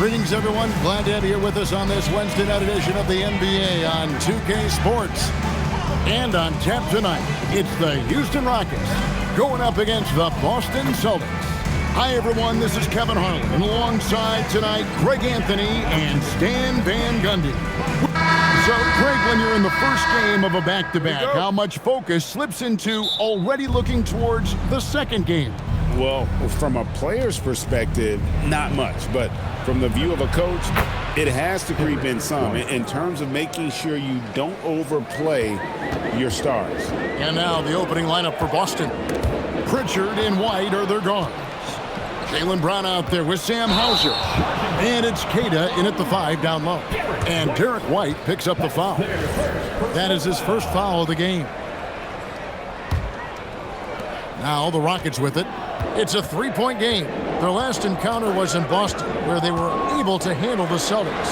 Greetings, everyone. Glad to have you here with us on this Wednesday night edition of the NBA on 2K Sports. And on tap tonight, it's the Houston Rockets going up against the Boston Celtics. Hi, everyone. This is Kevin Harlan. And alongside tonight, Greg Anthony and Stan Van Gundy. So, Greg, when you're in the first game of a back-to-back, how much focus slips into already looking towards the second game? Well, from a player's perspective, not much. But from the view of a coach, it has to creep in some in terms of making sure you don't overplay your stars. And now the opening lineup for Boston. Pritchard and White are their guards. Jaylen Brown out there with Sam Hauser. And it's Queta in at the 5 down low. And Derek White picks up the foul. That is his first foul of the game. Now the Rockets with it. It's a three-point game. Their last encounter was in Boston, where they were able to handle the Celtics.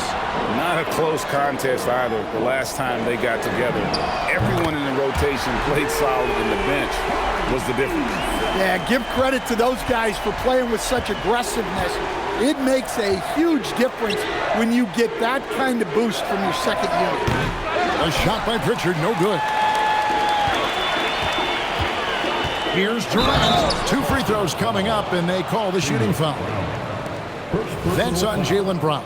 Not a close contest either. The last time they got together, everyone in the rotation played solid, and the bench was the difference. Yeah, give credit to those guys for playing with such aggressiveness. It makes a huge difference when you get that kind of boost from your second unit. A shot by Pritchard, no good. Here's Durant. 2 free throws coming up, and they call the shooting foul. That's on Jaylen Brown.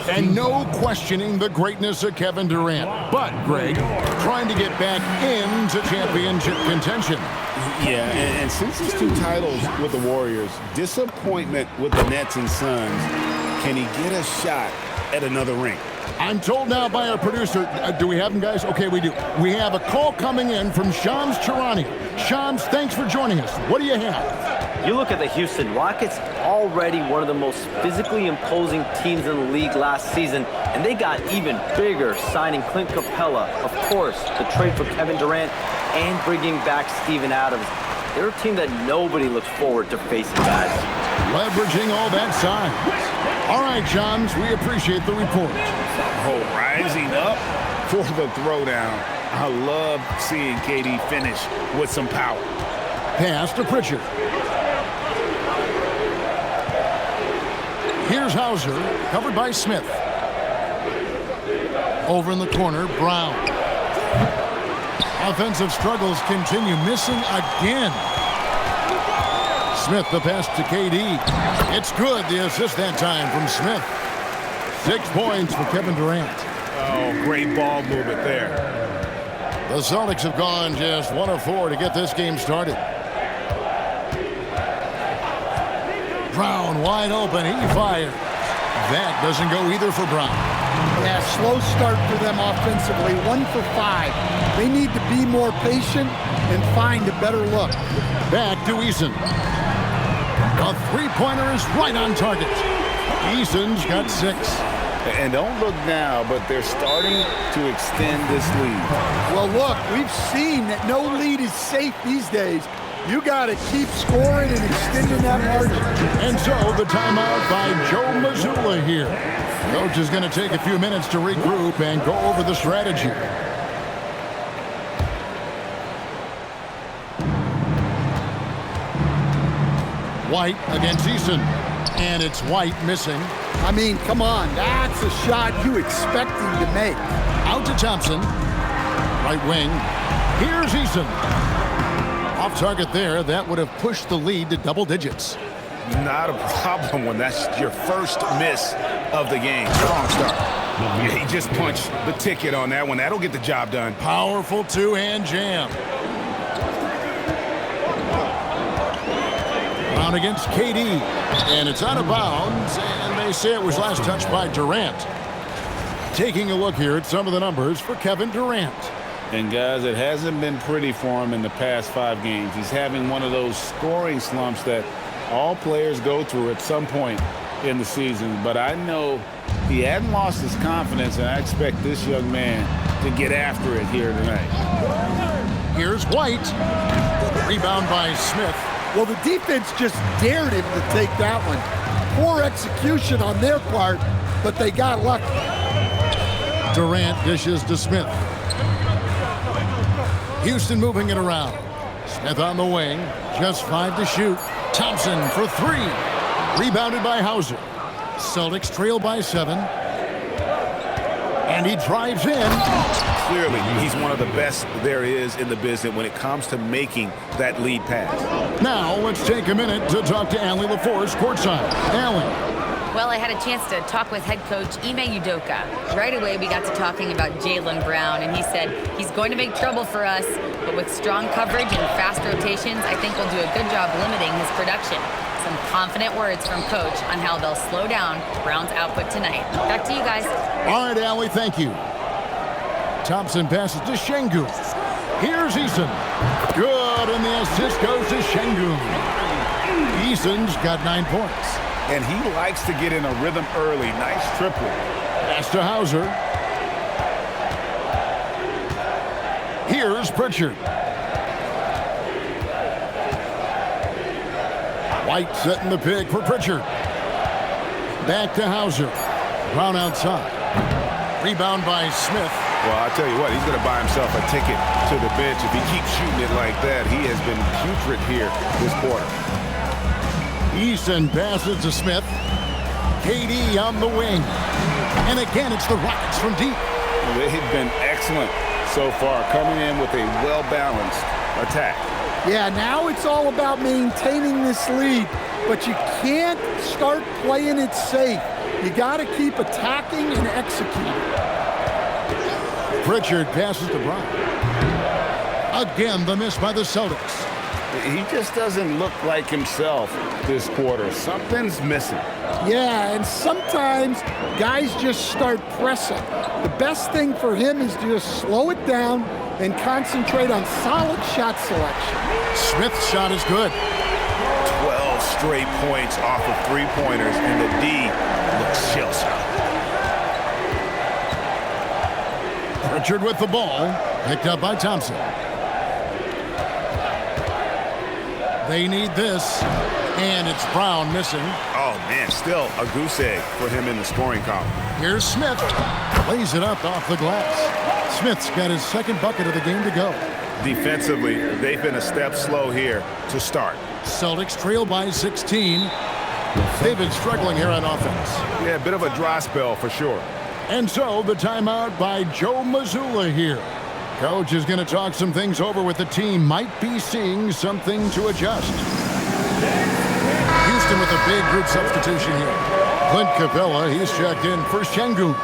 And no questioning the greatness of Kevin Durant. But, Greg, trying to get back into championship contention. Yeah, and since his 2 titles with the Warriors, disappointment with the Nets and Suns, can he get a shot at another ring? I'm told now by our producer, do we have him, guys? Okay, we do. We have a call coming in from Shams Charania. Shams, thanks for joining us. What do you have? You look at the Houston Rockets, already one of the most physically imposing teams in the league last season, and they got even bigger signing Clint Capella, of course, the trade for Kevin Durant, and bringing back Steven Adams. They're a team that nobody looks forward to facing, guys. Leveraging all that size. All right, Shams, we appreciate the report. Oh, rising up for the throwdown. I love seeing KD finish with some power. Pass to Pritchard. Here's Hauser, covered by Smith. Over in the corner, Brown. Offensive struggles continue, missing again. Smith, the pass to KD. It's good, the assist that time from Smith. 6 points for Kevin Durant. Oh, great ball movement there. The Celtics have gone just 1 of 4 to get this game started. Brown wide open, he fires. That doesn't go either for Brown. Yeah, slow start for them offensively, 1 for 5. They need to be more patient and find a better look. Back to Eason. A three-pointer is right on target. Eason's got 6. And don't look now, but they're starting to extend this lead. Well, look, we've seen that no lead is safe these days. You got to keep scoring and extending that margin. And so the timeout by Joe Mazzulla here. Coach is going to take a few minutes to regroup and go over the strategy. White against Eason. And it's White missing. I mean, come on. That's a shot you expect him to make. Out to Thompson. Right wing. Here's Eason. Off target there. That would have pushed the lead to double digits. Not a problem when that's your first miss of the game. Strong start. Yeah, he just punched the ticket on that one. That'll get the job done. Powerful two-hand jam. Brown against KD. And it's out of bounds. And they say it was last touched by Durant. Taking a look here at some of the numbers for Kevin Durant. And, guys, it hasn't been pretty for him in the past 5 games. He's having one of those scoring slumps that all players go through at some point in the season. But I know he hadn't lost his confidence, and I expect this young man to get after it here tonight. Here's White. Rebound by Smith. Well, the defense just dared him to take that one. Poor execution on their part, but they got lucky. Durant dishes to Smith. Houston moving it around. Smith on the wing. Just 5 to shoot. Thompson for 3. Rebounded by Hauser. Celtics trail by 7. And he drives in. Clearly, he's one of the best there is in the business when it comes to making that lead pass. Now, let's take a minute to talk to Allie LaForce courtside. Allie. Well, I had a chance to talk with head coach Ime Udoka. Right away, we got to talking about Jaylen Brown, and he said he's going to make trouble for us, but with strong coverage and fast rotations, I think we'll do a good job limiting his production. Some confident words from coach on how they'll slow down Brown's output tonight. Back to you guys. All right, Allie, thank you. Thompson passes to Şengün. Here's Eason. Good, and the assist goes to Şengün. Eason's got 9 points. And he likes to get in a rhythm early. Nice triple. Pass to Hauser. Here's Pritchard. White setting the pick for Pritchard. Back to Hauser. Brown outside. Rebound by Smith. Well, I'll tell you what, he's going to buy himself a ticket to the bench. If he keeps shooting it like that, he has been putrid here this quarter. Easton passes to Smith. KD on the wing. And again, it's the Rockets from deep. They've been excellent so far, coming in with a well-balanced attack. Yeah, now it's all about maintaining this lead, but you can't start playing it safe. You got to keep attacking and executing. Pritchard passes to Brown. Again, the miss by the Celtics. He just doesn't look like himself this quarter. Something's missing. Yeah, and sometimes guys just start pressing. The best thing for him is to just slow it down and concentrate on solid shot selection. Smith's shot is good. 12 straight points off of three-pointers, and the D looks shell-shocked. Pritchard with the ball, picked up by Thompson. They need this, and it's Brown missing. Oh, man, still a goose egg for him in the scoring column. Here's Smith. Lays it up off the glass. Smith's got his second bucket of the game to go. Defensively, they've been a step slow here to start. Celtics trail by 16. They've been struggling here on offense. Yeah, a bit of a dry spell for sure. And so the timeout by Joe Mazzulla here. Coach is going to talk some things over with the team. Might be seeing something to adjust. Houston with a big group substitution here. Clint Capella, he's checked in for Şengün.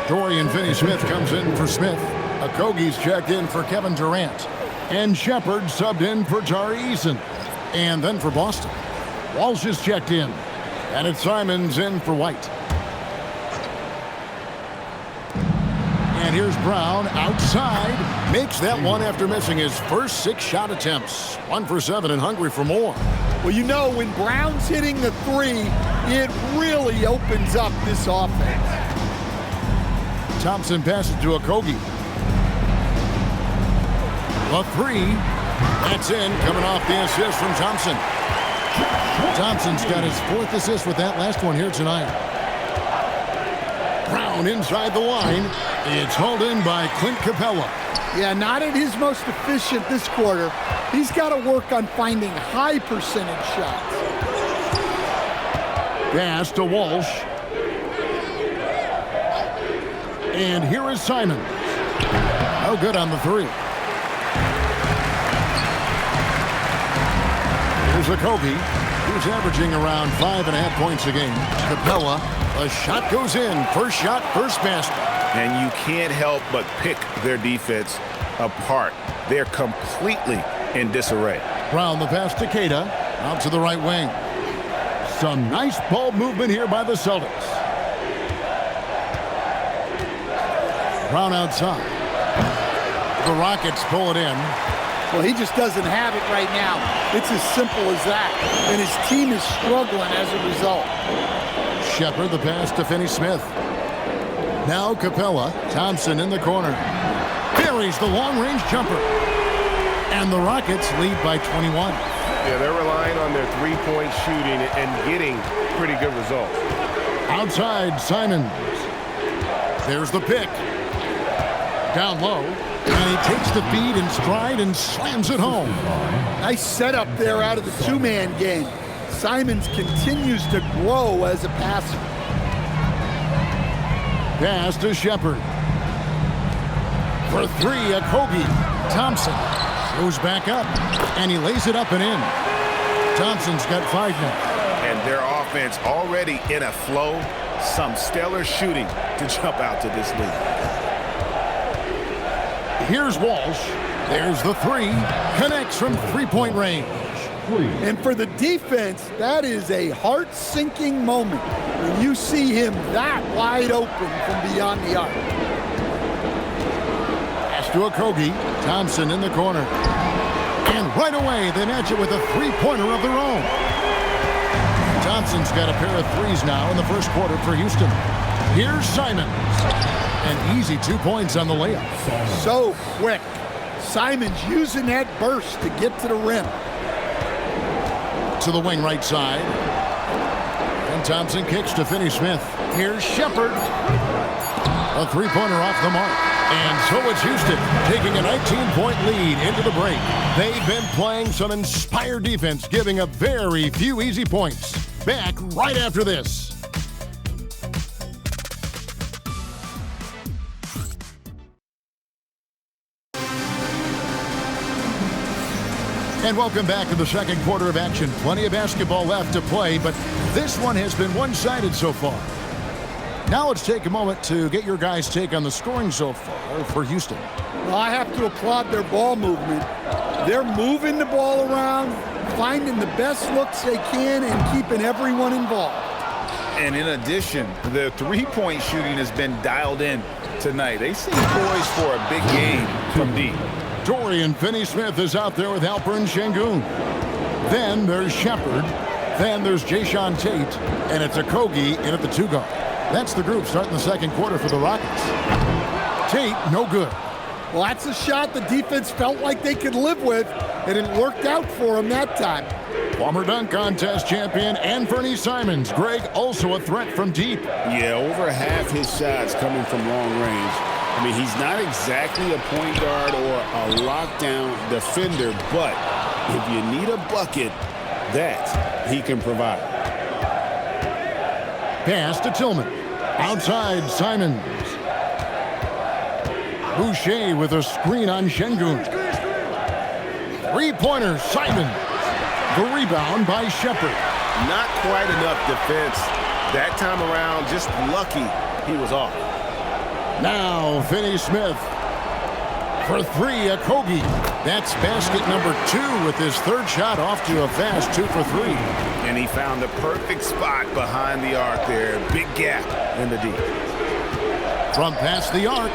Dorian Finney-Smith comes in for Smith. Okogie's checked in for Kevin Durant. And Shepard subbed in for Tari Eason. And then for Boston, Walsh is checked in. And it's Simons in for White. And here's Brown outside. Makes that one after missing his first 6 shot attempts. 1 for 7 and hungry for more. Well, you know, when Brown's hitting the three, it really opens up this offense. Thompson passes to Okogie. A 3. That's in, coming off the assist from Thompson. Thompson's got his 4th assist with that last one here tonight. Brown inside the line. It's hauled in by Clint Capella. Yeah, not at his most efficient this quarter. He's got to work on finding high percentage shots. Pass to Walsh. And here is Simon. No good on the 3. Here's Okogie, who's averaging around 5.5 points a game. Capella, a shot goes in. First shot, first basket. And you can't help but pick their defense apart. They're completely in disarray. Brown the pass to Keita, out to the right wing. Some nice ball movement here by the Celtics. Brown outside. The Rockets pull it in. Well, he just doesn't have it right now. It's as simple as that. And his team is struggling as a result. Shepard the pass to Finney-Smith. Now Capella. Thompson in the corner. Buries the long-range jumper. And the Rockets lead by 21. Yeah, they're relying on their three-point shooting and getting pretty good results. Outside, Simons. There's the pick. Down low. And he takes the feed in stride and slams it home. Nice setup there out of the two-man game. Simons continues to grow as a passer. Pass to Shepard. For three, Okogie. Thompson goes back up, and he lays it up and in. Thompson's got 5 now. And their offense already in a flow. Some stellar shooting to jump out to this lead. Here's Walsh. There's the 3. Connects from three-point range. And for the defense, that is a heart-sinking moment when you see him that wide open from beyond the arc. Pass to Okogie. Thompson in the corner. And right away, they match it with a three-pointer of their own. Thompson's got a pair of threes now in the first quarter for Houston. Here's Simons. An easy 2 points on the layup. So quick. Simons using that burst to get to the rim. To the wing right side. And Thompson kicks to Finney-Smith. Here's Shepard. A three-pointer off the mark. And so it's Houston taking a 19-point lead into the break. They've been playing some inspired defense, giving up very few easy points. Back right after this. And welcome back to the second quarter of action. Plenty of basketball left to play, but this one has been one-sided so far. Now let's take a moment to get your guys' take on the scoring so far for Houston. Well, I have to applaud their ball movement. They're moving the ball around, finding the best looks they can, and keeping everyone involved. And in addition, the three-point shooting has been dialed in tonight. They seem poised for a big game from deep. Dorian Finney-Smith is out there with Alperen Şengün. Then there's Shepard. Then there's Jae'Sean Tate. And it's Okogie in at the 2 guard. That's the group starting the second quarter for the Rockets. Tate, no good. Well, that's a shot the defense felt like they could live with, and it worked out for him that time. Former dunk contest champion Anthony Simons. Greg, also a threat from deep. Yeah, over half his shots coming from long range. I mean, he's not exactly a point guard or a lockdown defender, but if you need a bucket, that he can provide. Pass to Tillman. Outside, Simons. Boucher with a screen on Şengün. Three-pointer, Simons. The rebound by Shepard. Not quite enough defense that time around. Just lucky he was off. Now Finney-Smith. For 3, Okogie. That's basket number 2 with his third shot off to a fast 2 for 3. And he found the perfect spot behind the arc there. Big gap in the deep. From past the arc.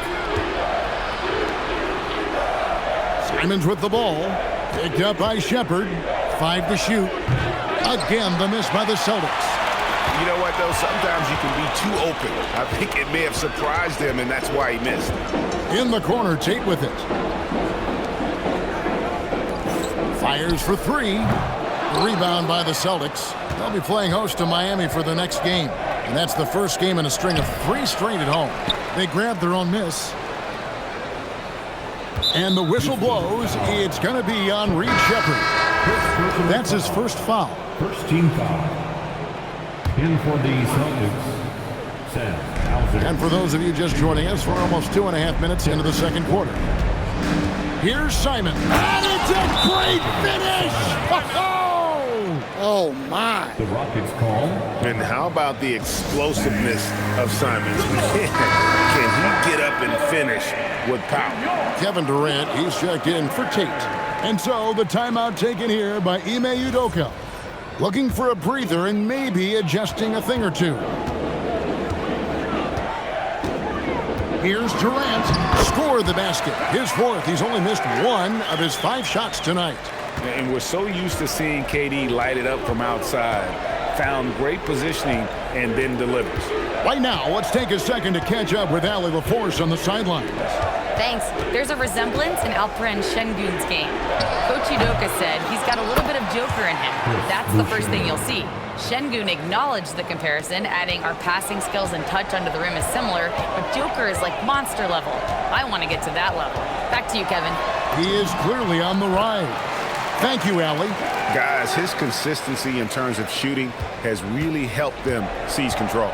Simons with the ball. Picked up by Shepard. 5 to shoot. Again, the miss by the Celtics. You know what, though? Sometimes you can be too open. I think it may have surprised him, and that's why he missed. In the corner, Tate with it. Fires for 3. Rebound by the Celtics. They'll be playing host to Miami for the next game. And that's the first game in a string of 3 straight at home. They grabbed their own miss. And the whistle blows. It's going to be on Reed Shepard. That's his first foul. First team foul. In for the Celtics, Sam Hauser. And for those of you just joining us, we're almost 2.5 minutes into the second quarter. Here's Simon. And it's a great finish! Oh, my. The Rockets call. And how about the explosiveness of Simons? Can he get up and finish with power? Kevin Durant, he's checked in for Tate. And so the timeout taken here by Ime Udoka. Looking for a breather and maybe adjusting a thing or two. Here's Durant. Score the basket. His 4th. He's only missed 1 of his 5 shots tonight. And we're so used to seeing KD light it up from outside. Found great positioning and then delivers. Right now, let's take a second to catch up with Allie LaForce on the sidelines. Thanks. There's a resemblance in Alperen Şengün's game. Coach Udoka said he's got a little bit of Joker in him. That's the first thing you'll see. Şengün acknowledged the comparison, adding our passing skills and touch under the rim is similar, but Joker is like monster level. I want to get to that level. Back to you, Kevin. He is clearly on the ride. Thank you, Allie. Guys, his consistency in terms of shooting has really helped them seize control.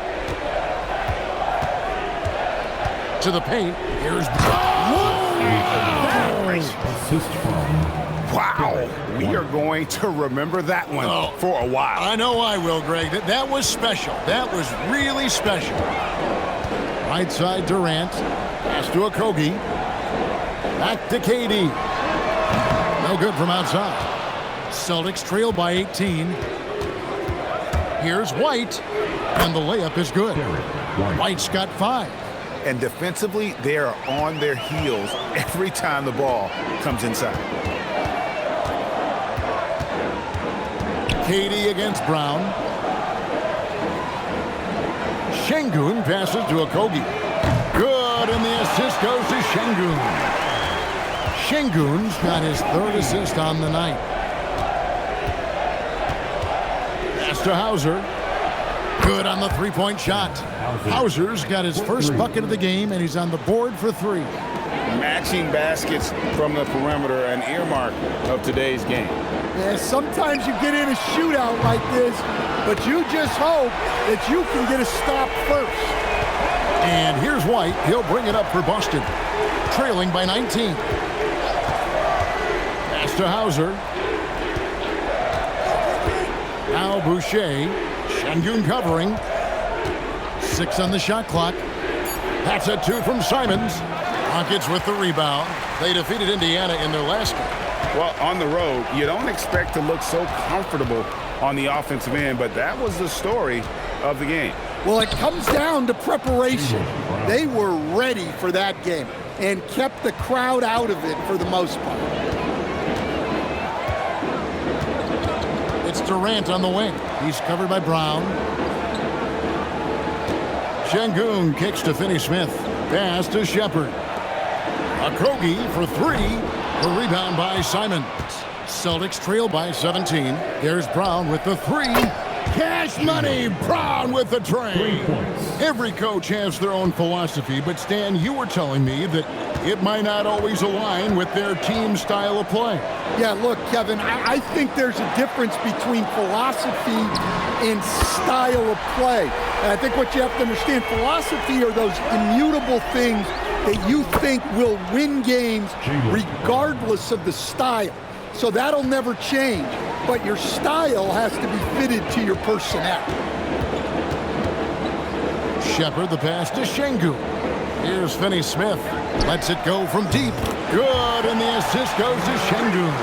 to the paint. Here's Assist from Wow. We are going to remember that one for a while. I know I will, Greg. That was special. That was really special. Right side Durant. Pass to Okogie. Back to KD. No good from outside. Celtics trail by 18. Here's White. And the layup is good. White's got 5. And defensively, they are on their heels every time the ball comes inside. KD against Brown. Şengün passes to Okogie. Good, and the assist goes to Şengün. Şengün's got his 3rd assist on the night. Pass to Hauser. Good on the three-point shot. Hauser's got his first bucket of the game, and he's on the board for 3. Matching baskets from the perimeter, an earmark of today's game. Yeah, sometimes you get in a shootout like this, but you just hope that you can get a stop first. And here's White. He'll bring it up for Boston. Trailing by 19. Pass to Hauser. Now Boucher. Şengün covering. 6 on the shot clock. That's a 2 from Simons. Rockets with the rebound. They defeated Indiana in their last game. Well, on the road, you don't expect to look so comfortable on the offensive end, but that was the story of the game. Well, it comes down to preparation. They were ready for that game and kept the crowd out of it for the most part. It's Durant on the wing. He's covered by Brown. Şengün kicks to Finney-Smith. Pass to Shepard. Okogie for 3. The rebound by Simons. Celtics trail by 17. There's Brown with the 3. Cash money. Brown with the tray. Every coach has their own philosophy, but Stan, you were telling me that it might not always align with their team style of play. Yeah, look, Kevin, I think there's a difference between philosophy and style of play. And I think what you have to understand, philosophy are those immutable things that you think will win games regardless of the style. So that'll never change. But your style has to be fitted to your personnel. Shepard, the pass to Şengün. Here's Finney-Smith. Lets it go from deep. Good, and the assist goes to Şengün.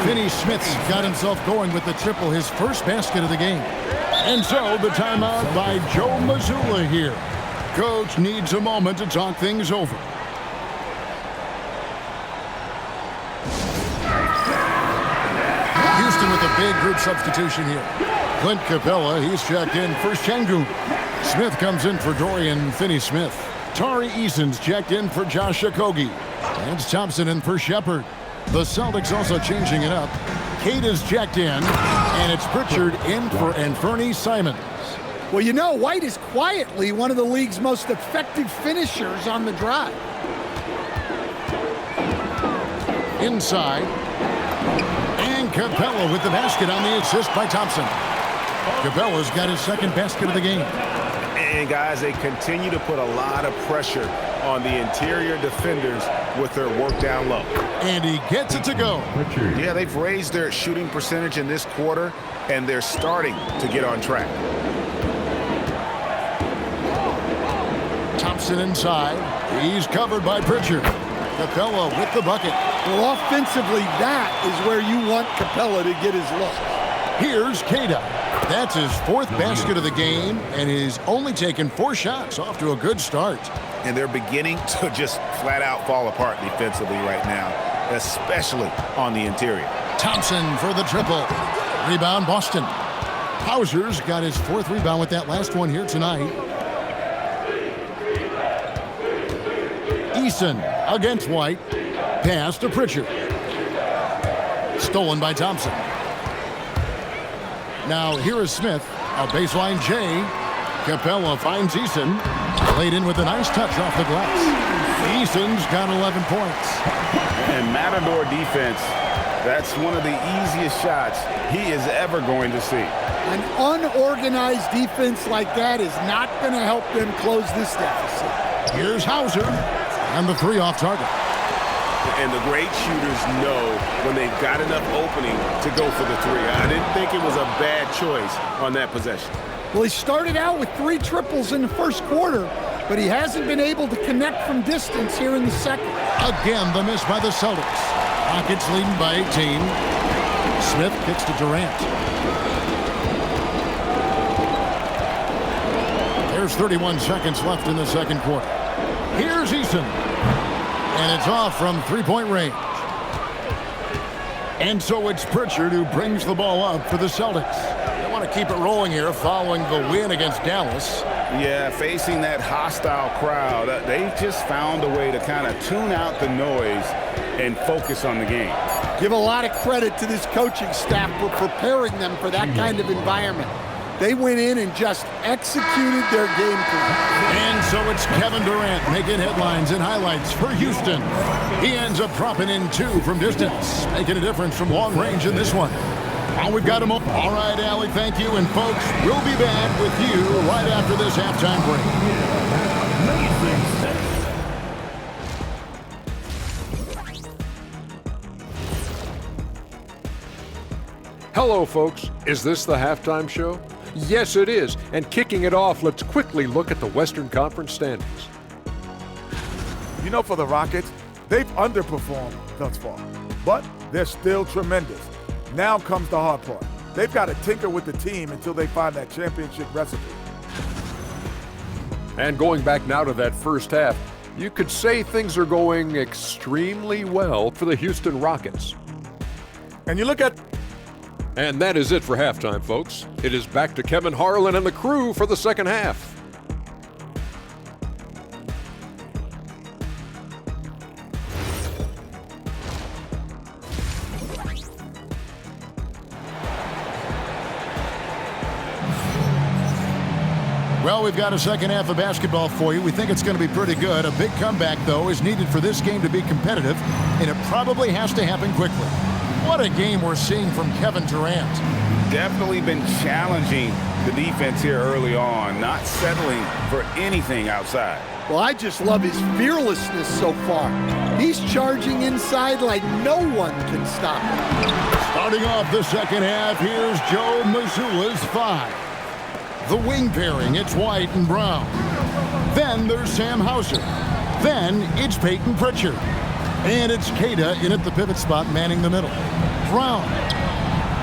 Finney-Smith's got himself going with the triple, his first basket of the game. And so the timeout by Joe Mazzulla here. Coach needs a moment to talk things over. Houston with a big group substitution here. Clint Capella, he's checked in for Şengün. Smith comes in for Dorian Finney-Smith. Tari Eason's checked in for Josh Okogie. And it's Thompson in for Shepard. The Celtics also changing it up. Kate is checked in, and it's Pritchard in for Anfernee Simons. Well, you know, White is quietly one of the league's most effective finishers on the drive. Inside. And Capella with the basket on the assist by Thompson. Capella's got his second basket of the game. And guys, they continue to put a lot of pressure on the interior defenders with their work down low. And he gets it to go. Yeah, they've raised their shooting percentage in this quarter, and they're starting to get on track. Thompson inside. He's covered by Pritchard. Capella with the bucket. Well, offensively, that is where you want Capella to get his look. Here's Queta. That's his 4th basket of the game, and he's only taken 4 shots. Off to a good start. And they're beginning to just flat out fall apart defensively right now, especially on the interior. Thompson for the triple. Rebound, Boston. Hauser's got his 4th rebound with that last one here tonight. Eason against White. Pass to Pritchard. Stolen by Thompson. Now here is Smith. A baseline J. Capella finds Eason. Laid in with a nice touch off the glass. Eason's got 11 points. And Matador defense, that's one of the easiest shots he is ever going to see. An unorganized defense like that is not going to help them close this deficit. Here's Hauser, and the three off target. And the great shooters know when they've got enough opening to go for the three. I didn't think it was a bad choice on that possession. Well, he started out with 3 triples in the first quarter, but he hasn't been able to connect from distance here in the second. Again, the miss by the Celtics. Rockets leading by 18. Smith kicks to Durant. There's 31 seconds left in the second quarter. Here's Eason. And it's off from three-point range. And so it's Pritchard who brings the ball up for the Celtics. They want to keep it rolling here following the win against Dallas. Yeah, facing that hostile crowd, they just found a way to kind of tune out the noise and focus on the game. Give a lot of credit to this coaching staff for preparing them for that kind of environment. They went in and just executed their game plan. And so it's Kevin Durant making headlines and highlights for Houston. He ends up dropping in 2 from distance, making a difference from long range in this one. Now we've got him up. All right, Allie, thank you. And folks, we'll be back with you right after this halftime break. Hello, folks. Is this the halftime show? Yes, it is. And kicking it off, let's quickly look at the Western Conference standings. You know, for the Rockets, they've underperformed thus far, but they're still tremendous. Now comes the hard part. They've got to tinker with the team until they find that championship recipe. And going back now to that first half, you could say things are going extremely well for the Houston Rockets. And you look at... And that is it for halftime, folks. It is back to Kevin Harlan and the crew for the second half. Well, we've got a second half of basketball for you. We think it's going to be pretty good. A big comeback, though, is needed for this game to be competitive, and it probably has to happen quickly. What a game we're seeing from Kevin Durant. Definitely been challenging the defense here early on, not settling for anything outside. Well, I just love his fearlessness so far. He's charging inside like no one can stop him. Starting off the second half, here's Joe Mazzulla's 5. The wing pairing, it's White and Brown. Then there's Sam Hauser. Then it's Peyton Pritchard. And it's Queta in at the pivot spot, manning the middle. Brown.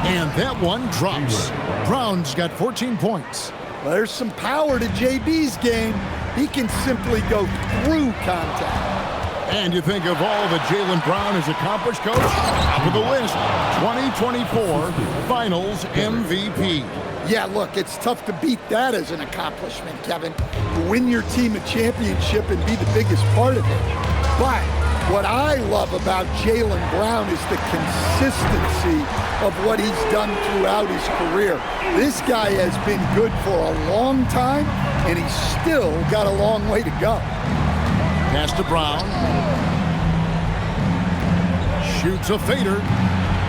And that one drops. Brown's got 14 points. Well, there's some power to JB's game. He can simply go through contact. And you think of all that Jaylen Brown has accomplished, Coach? Top of the list, 2024 Finals MVP. Yeah, look, it's tough to beat that as an accomplishment, Kevin. To win your team a championship and be the biggest part of it. But what I love about Jaylen Brown is the consistency of what he's done throughout his career. This guy has been good for a long time, and he's still got a long way to go. Pass to Brown. Shoots a fader.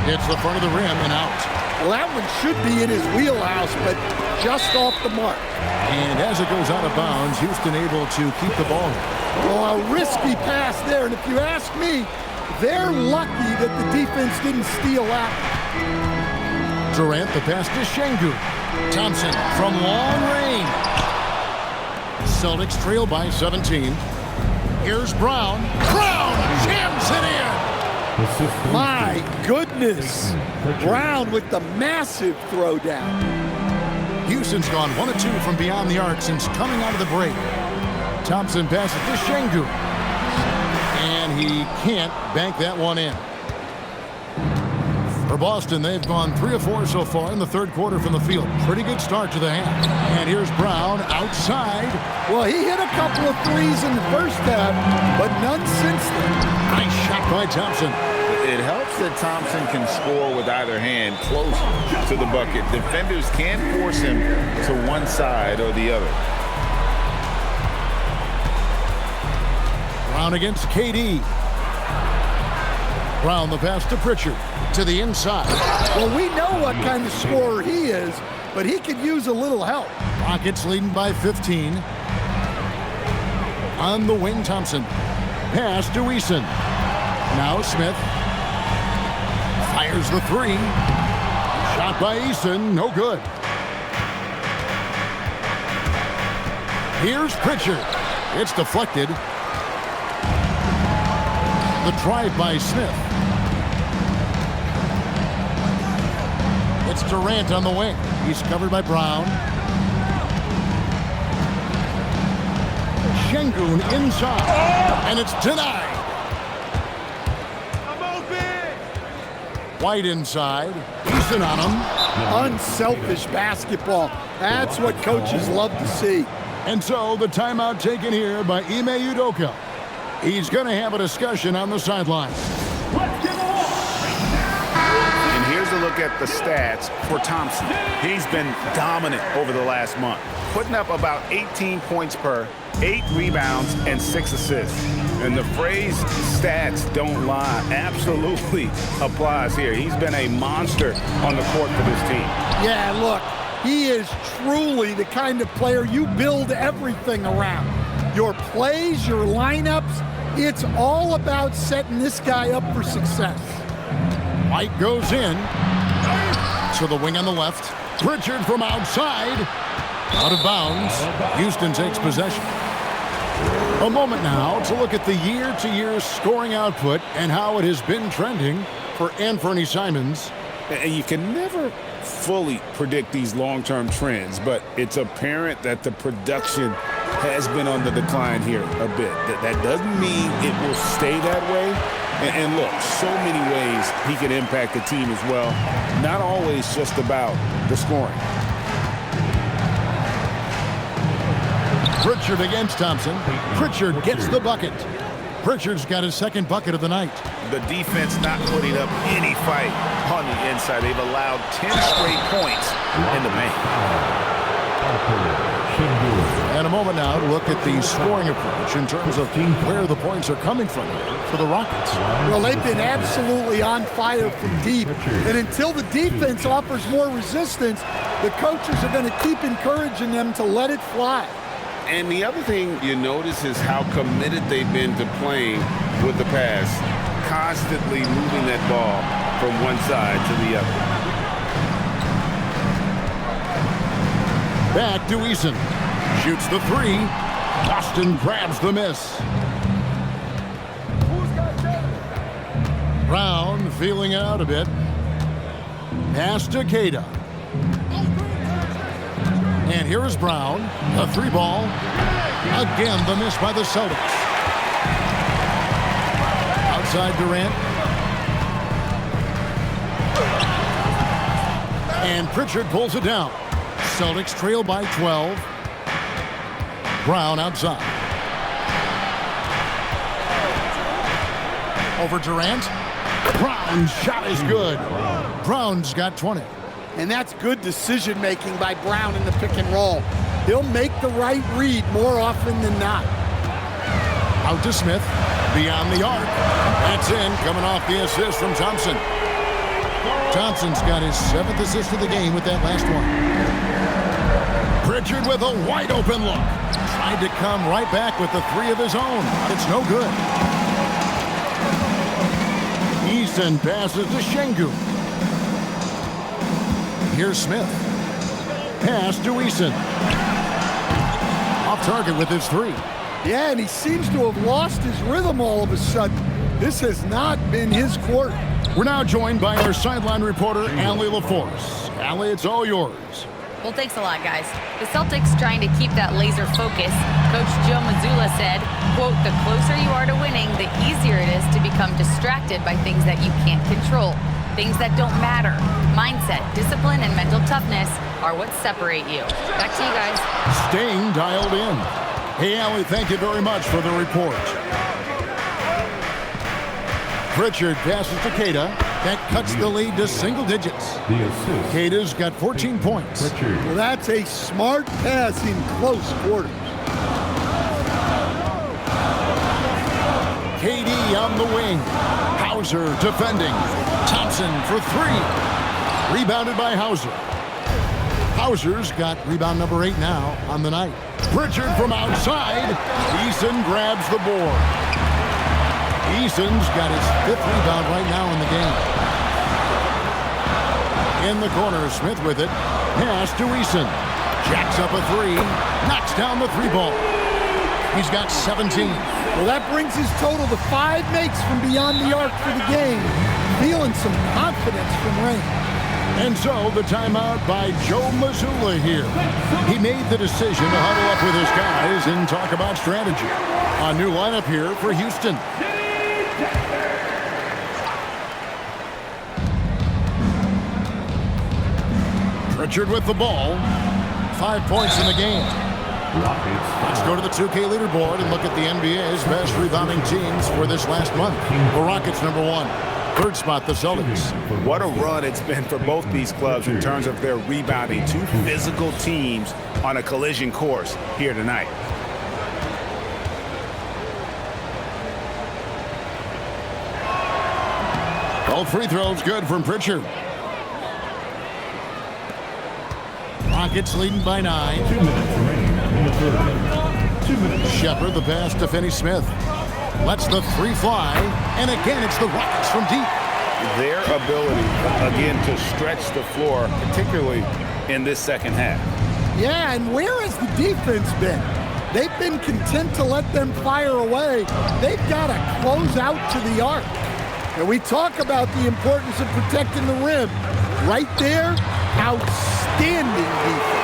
Hits the front of the rim and out. Well, that one should be in his wheelhouse, but just off the mark. And as it goes out of bounds, Houston able to keep the ball. Well, a risky pass there, and if you ask me, they're lucky that the defense didn't steal that. Durant, the pass to Şengün. Thompson from long range. Celtics trail by 17. Here's Brown. Brown jams it in. My goodness. Brown with the massive throwdown. Houston's gone 1 of 2 from beyond the arc since coming out of the break. Thompson passes to Şengün. And he can't bank that one in. For Boston, they've gone 3 of 4 so far in the third quarter from the field. Pretty good start to the half. And here's Brown outside. Well, he hit a couple of threes in the first half, but none since then. Nice shot by Thompson. It helps that Thompson can score with either hand close to the bucket. Defenders can force him to one side or the other. Brown against KD. Brown the pass to Pritchard to the inside. Well, we know what kind of scorer he is, but he could use a little help. Rockets leading by 15. On the wing, Thompson. Pass to Eason. Now Smith. Fires the three. Shot by Eason. No good. Here's Pritchard. It's deflected. The drive by Smith. It's Durant on the wing. He's covered by Brown. Şengün inside. And it's denied. White inside. Eason on him. Unselfish basketball. That's what coaches love to see. And so the timeout taken here by Ime Udoka. He's going to have a discussion on the sideline. And here's a look at the stats for Thompson. He's been dominant over the last month, putting up about 18 points per, 8 rebounds, and 6 assists. And the phrase stats don't lie absolutely applies here. He's been a monster on the court for this team. Yeah, look, he is truly the kind of player you build everything around. Your plays, your lineups, it's all about setting this guy up for success. White goes in. To the wing on the left. Pritchard from outside. Out of bounds. Houston takes possession. A moment now to look at the year-to-year scoring output and how it has been trending for Anthony Simons. And you can never fully predict these long-term trends, but it's apparent that the production has been on the decline here a bit. That doesn't mean it will stay that way. And look, so many ways he can impact the team as well. Not always just about the scoring. Pritchard against Thompson. Pritchard gets the bucket. Pritchard's got his second bucket of the night. The defense not putting up any fight on the inside. They've allowed 10 straight points in the paint. And a moment now to look at the scoring approach in terms of where the points are coming from for the Rockets. Well, they've been absolutely on fire from deep. And until the defense offers more resistance, the coaches are going to keep encouraging them to let it fly. And the other thing you notice is how committed they've been to playing with the pass, constantly moving that ball from one side to the other. Back to Eason. Shoots the three. Boston grabs the miss. Brown feeling it out a bit. Pass to Queta. And here is Brown. The three ball. Again, the miss by the Celtics. Outside Durant. And Pritchard pulls it down. Celtics trail by 12. Brown outside. Over Durant. Brown's shot is good. Brown's got 20. And that's good decision-making by Brown in the pick and roll. He'll make the right read more often than not. Out to Smith. Beyond the arc. That's in. Coming off the assist from Thompson. Thompson's got his 7th assist of the game with that last one. Pritchard with a wide open look. Tried to come right back with the three of his own. It's no good. Eason passes to Şengün. Here's Smith. Pass to Eason. Off target with his three. Yeah, and he seems to have lost his rhythm all of a sudden. This has not been his court. We're now joined by our sideline reporter, Allie LaForce. Allie, it's all yours. Well, thanks a lot, guys. The Celtics trying to keep that laser focus. Coach Joe Mazzulla said, quote, "The closer you are to winning, the easier it is to become distracted by things that you can't control. Things that don't matter. Mindset, discipline, and mental toughness are what separate you." Back to you guys. Staying dialed in. Hey, Allie, thank you very much for the report. Pritchard passes to Queta. That cuts the lead to single digits. Queta's got 14 points. Well, that's a smart pass in close quarters. KD on the wing. Hauser defending. Thompson for three. Rebounded by Hauser. Bowser's got rebound number 8 now on the night. Pritchard from outside. Eason grabs the board. Eason's got his 5th rebound right now in the game. In the corner, Smith with it. Pass to Eason. Jacks up a 3. Knocks down the 3 ball. He's got 17. Well, that brings his total to 5 makes from beyond the arc for the game. Feeling some confidence from Rain. And so the timeout by Joe Mazzulla here. He made the decision to huddle up with his guys and talk about strategy. A new lineup here for Houston. Pritchard with the ball. 5 points in the game. Let's go to the 2K leaderboard and look at the NBA's best rebounding teams for this last month. The Rockets number 1. 3rd spot, the Celtics. What a run it's been for both these clubs in terms of their rebounding. 2 physical teams on a collision course here tonight. All free throws good from Pritchard. Rockets leading by 9. 2 minutes remaining in the third. 2 minutes. Shepard the pass to Finney-Smith. Lets the 3 fly, and again it's the Rockets from deep. Their ability, again, to stretch the floor, particularly in this second half. Yeah, and where has the defense been? They've been content to let them fire away. They've got to close out to the arc. And we talk about the importance of protecting the rim. Right there, outstanding defense.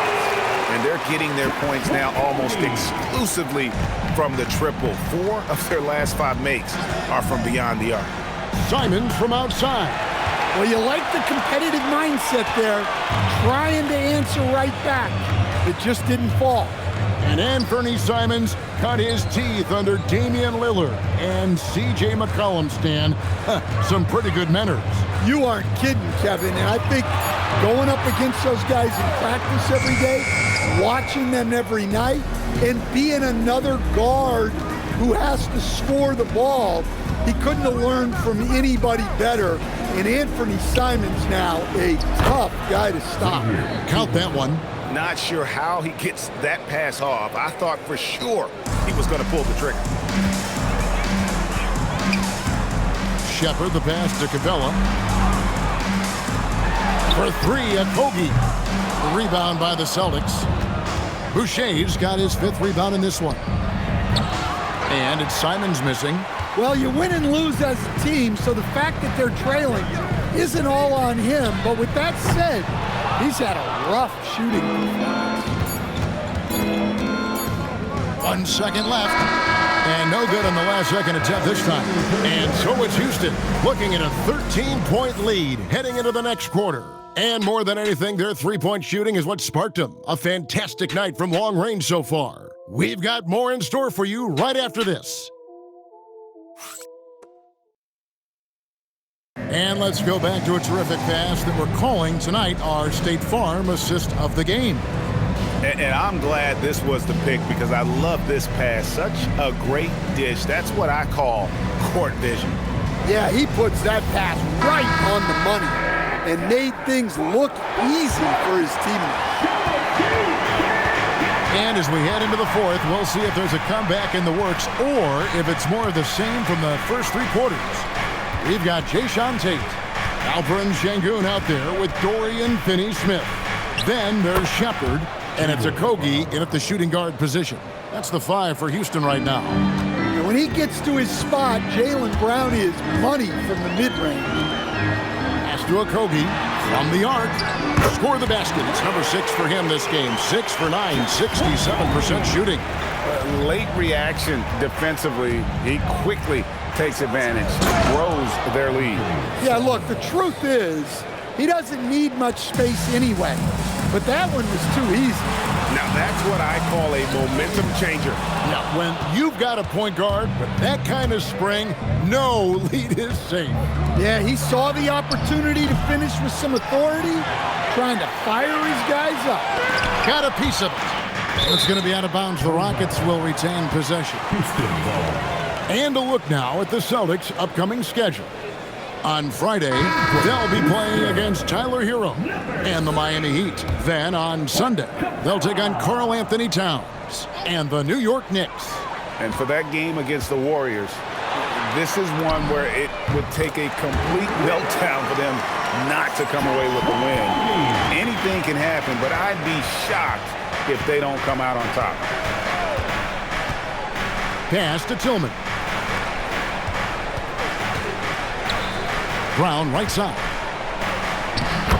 And they're getting their points now almost exclusively from the triple. 4 of their last 5 makes are from beyond the arc. Simons from outside. Well, you like the competitive mindset there, trying to answer right back. It just didn't fall. And Anthony Simons cut his teeth under Damian Lillard and C.J. McCollum, Stan. Some pretty good manners. You aren't kidding, Kevin. And I think going up against those guys in practice every day, watching them every night, and being another guard who has to score the ball, he couldn't have learned from anybody better. And Anthony Simons now a tough guy to stop. Count that one. Not sure how he gets that pass off. I thought for sure he was going to pull the trigger. Shepard the pass to Capella. For 3, Okogie. The rebound by the Celtics. Boucher's got his 5th rebound in this one. And it's Simons missing. Well, you win and lose as a team, so the fact that they're trailing isn't all on him. But with that said, he's had a rough shooting performance. 1 second left. And no good on the last second attempt this time. And so it's Houston looking at a 13-point lead heading into the next quarter. And more than anything, their 3-point shooting is what sparked them. A fantastic night from long range so far. We've got more in store for you right after this. And let's go back to a terrific pass that we're calling tonight our State Farm assist of the game. And I'm glad this was the pick because I love this pass. Such a great dish. That's what I call court vision. Yeah, he puts that pass right on the money and made things look easy for his teammates. And as we head into the 4th, we'll see if there's a comeback in the works or if it's more of the same from the first 3 quarters. We've got Jayshawn Tate, Alperen Sengun out there with Dorian Finney-Smith. Then there's Shepard, and it's Okogie in at the shooting guard position. That's the 5 for Houston right now. And when he gets to his spot, Jaylen Brown is money from the mid-range. Pass to Okogie from the arc. Score the basket. It's number 6 for him this game. 6 for 9, 67% shooting. Late reaction defensively. He quickly takes advantage, grows their lead. Yeah, look, the truth is, he doesn't need much space anyway. But that one was too easy. Now that's what I call a momentum changer. Yeah, when you've got a point guard with that kind of spring, no lead is safe. Yeah, he saw the opportunity to finish with some authority, trying to fire his guys up. Got a piece of it. It's going to be out of bounds. The Rockets will retain possession. And a look now at the Celtics' upcoming schedule. On Friday, they'll be playing against Tyler Hero and the Miami Heat. Then on Sunday, they'll take on Karl Anthony Towns and the New York Knicks. And for that game against the Warriors, this is one where it would take a complete meltdown for them not to come away with the win. Anything can happen, but I'd be shocked if they don't come out on top. Pass to Tillman. Brown right side.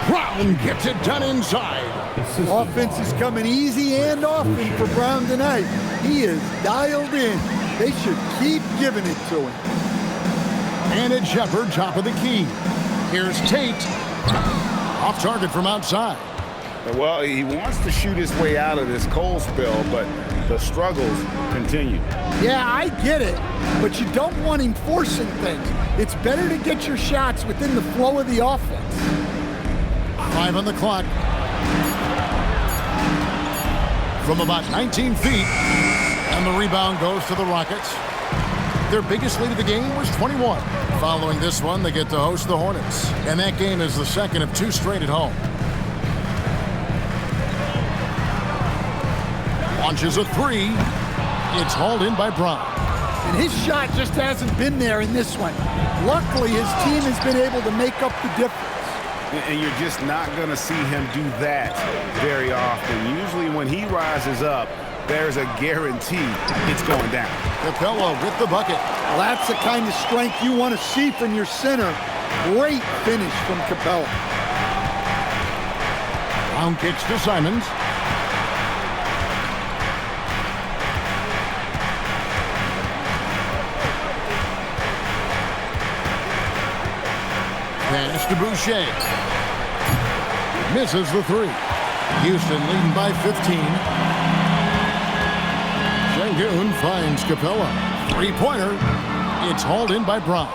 Brown gets it done inside. Offense is coming easy and often for Brown tonight. He is dialed in. They should keep giving it to him. And it's Shepard, top of the key. Here's Tate. Off target from outside. Well, he wants to shoot his way out of this cold spell, but the struggles continue. Yeah, I get it, but you don't want him forcing things. It's better to get your shots within the flow of the offense. 5 on the clock. From about 19 feet, and the rebound goes to the Rockets. Their biggest lead of the game was 21. Following this one, they get to host the Hornets, and that game is the second of 2 straight at home. Launches a 3. It's hauled in by Brown. And his shot just hasn't been there in this one. Luckily, his team has been able to make up the difference. And you're just not going to see him do that very often. Usually when he rises up, there's a guarantee it's going down. Capella with the bucket. Well, that's the kind of strength you want to see from your center. Great finish from Capella. Brown kicks to Simons. Pass to Boucher. Misses the 3. Houston leading by 15. Şengün finds Capella. 3-pointer. It's hauled in by Brown.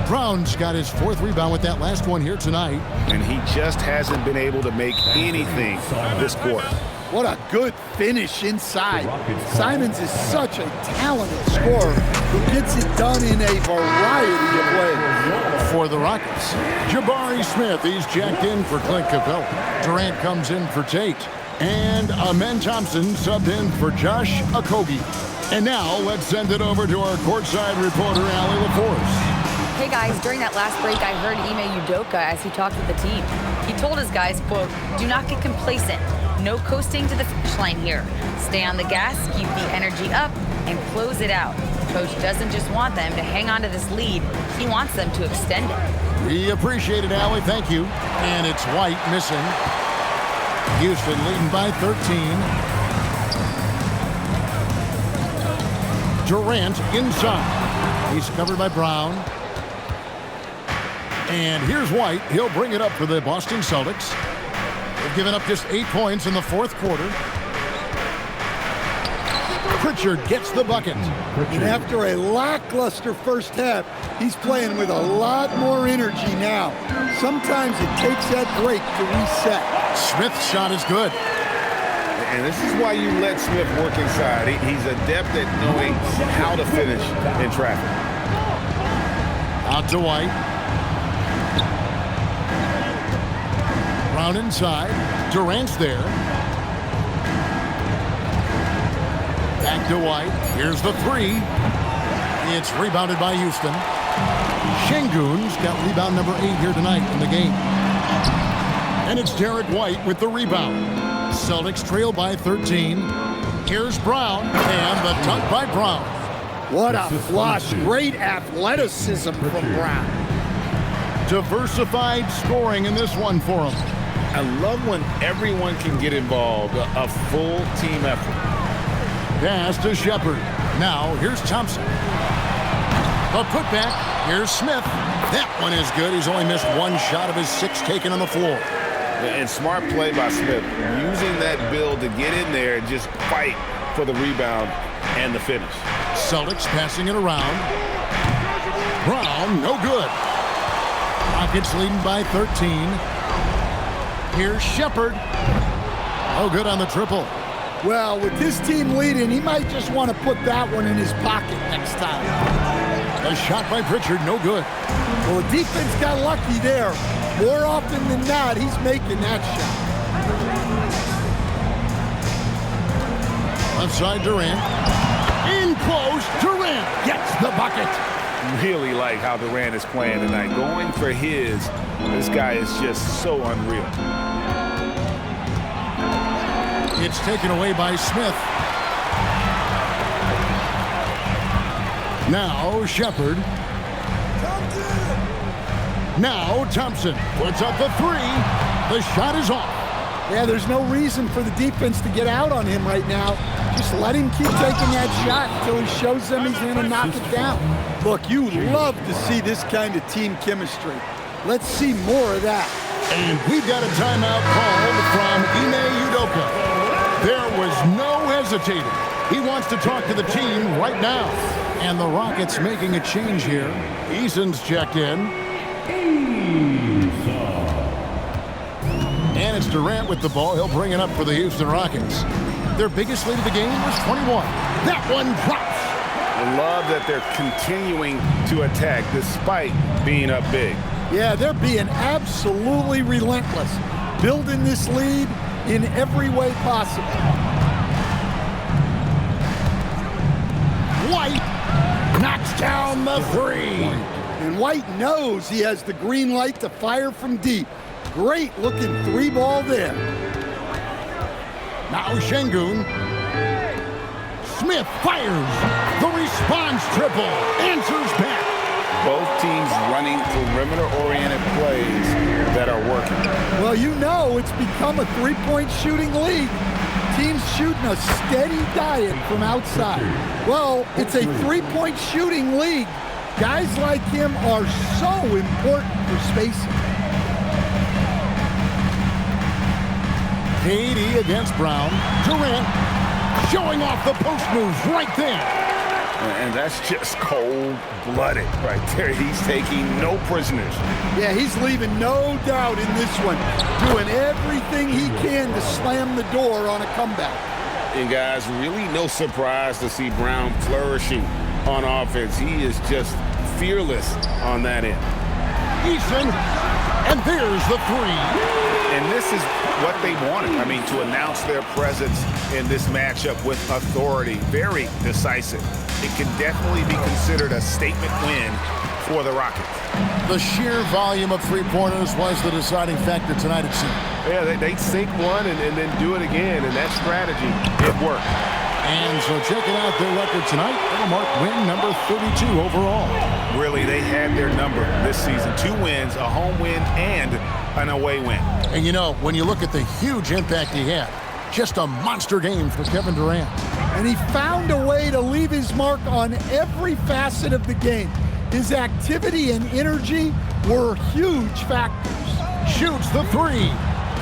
Brown's got his 4th rebound with that last one here tonight. And he just hasn't been able to make anything this quarter. What a good finish inside. Simons is such a talented scorer who gets it done in a variety of ways. For the Rockets, Jabari Smith, he's jacked in for Clint Capella. Durant comes in for Tate. And Amen Thompson subbed in for Josh Okogie. And now let's send it over to our courtside reporter, Allie LaForce. Hey guys, during that last break, I heard Ime Udoka as he talked with the team. He told his guys, quote, "Do not get complacent. No coasting to the finish line here. Stay on the gas, keep the energy up, and close it out." Coach doesn't just want them to hang on to this lead. He wants them to extend it. We appreciate it, Allie. Thank you. And it's White missing. Houston leading by 13. Durant inside. He's covered by Brown. And here's White. He'll bring it up for the Boston Celtics. They've given up just 8 points in the 4th quarter. Pritchard gets the bucket. And after a lackluster first half, he's playing with a lot more energy now. Sometimes it takes that break to reset. Smith's shot is good. And this is why you let Smith work inside. He's adept at knowing how to finish in traffic. Out to White. Brown inside. Durant's there. Back to White. Here's the 3. It's rebounded by Houston. Şengün's got rebound number 8 here tonight in the game. And it's Derek White with the rebound. Celtics trail by 13. Here's Brown, and the dunk by Brown. What a flush. Great athleticism from Brown. Diversified scoring in this one for him. I love when everyone can get involved, a full team effort. Pass to Shepard. Now, here's Thompson. A putback. Here's Smith. That one is good. He's only missed 1 shot of his 6 taken on the floor. And smart play by Smith, using that build to get in there and just fight for the rebound and the finish. Celtics passing it around. Brown, no good. Rockets leading by 13. Here's Shepard. Oh, good on the triple. Well, with his team leading, he might just want to put that one in his pocket next time. A shot by Pritchard, no good. Well, the defense got lucky there. More often than not, he's making that shot. Left side, Durant. In close, Durant gets the bucket. Really like how Durant is playing tonight. Going for his, this guy is just so unreal. It's taken away by Smith. Now Shepard. Now Thompson puts up the three. The shot is off. Yeah, there's no reason for the defense to get out on him right now. Just let him keep taking that shot until he shows them he's going to knock it down. Look, you love to see this kind of team chemistry. Let's see more of that. And we've got a timeout called from Ime Udoka. There was no hesitating. He wants to talk to the team right now. And the Rockets making a change here. Eason's checked in. And it's Durant with the ball. He'll bring it up for the Houston Rockets. Their biggest lead of the game was 21. That one drops. I love that they're continuing to attack despite being up big. Yeah, they're being absolutely relentless, building this lead in every way possible. White knocks down the three. And White knows he has the green light to fire from deep. Great looking three ball there. Now Şengün. Smith fires. The response triple. Answers back. Both teams running perimeter-oriented plays that are working. Well, you know it's become a three-point shooting league. Teams shooting a steady diet from outside. Well, it's a three-point shooting league. Guys like him are so important for spacing. KD against Brown. Durant showing off the post moves right there. And that's just cold-blooded right there. He's taking no prisoners. Yeah, he's leaving no doubt in this one. Doing everything he can to slam the door on a comeback. And guys, really no surprise to see Brown flourishing on offense. He is just fearless on that end. Eason, and there's the three. And this is what they wanted. I mean, to announce their presence in this matchup with authority. Very decisive. It can definitely be considered a statement win for the Rockets. The sheer volume of three-pointers was the deciding factor tonight, it seemed. Yeah, they sink one and then do it again, and that strategy, it worked. And so checking out their record tonight, it'll mark win number 32 overall. Really, they had their number this season. 2 wins, a home win, and an away win. And you know, when you look at the huge impact he had, just a monster game for Kevin Durant. And he found a way to leave his mark on every facet of the game. His activity and energy were huge factors. Shoots the three.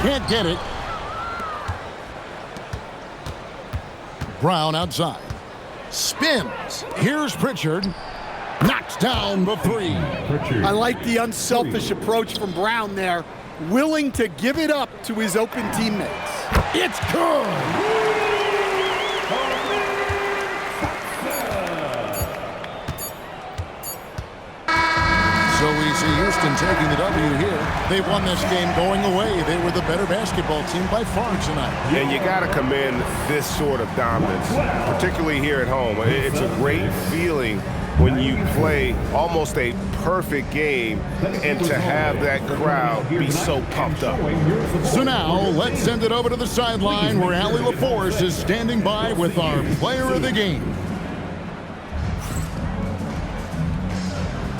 Can't get it. Brown outside. Spins. Here's Pritchard. Knocks down the three. I like the unselfish approach from Brown there. Willing to give it up to his open teammates. It's good. So we see Houston taking the W here. They won this game going away. They were the better basketball team by far tonight. And you got to commend this sort of dominance, particularly here at home. It's a great feeling when you play almost a perfect game and to have that crowd be so pumped up. So now let's send it over to the sideline where Allie LaForce is standing by with our player of the game.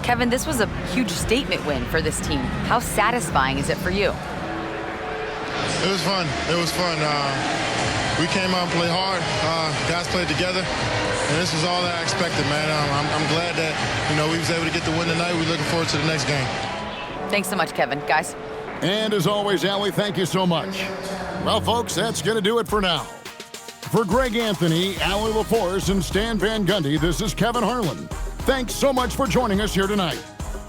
Kevin, this was a huge statement win for this team. How satisfying is it for you? It was fun. It was fun. We came out and played hard. Guys played together. And this was all that I expected, man. I'm glad that, we was able to get the win tonight. We're looking forward to the next game. Thanks so much, Kevin. Guys. And as always, Allie, thank you so much. Well, folks, that's going to do it for now. For Greg Anthony, Allie LaForce, and Stan Van Gundy, this is Kevin Harlan. Thanks so much for joining us here tonight.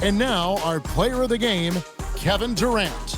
And now, our player of the game, Kevin Durant.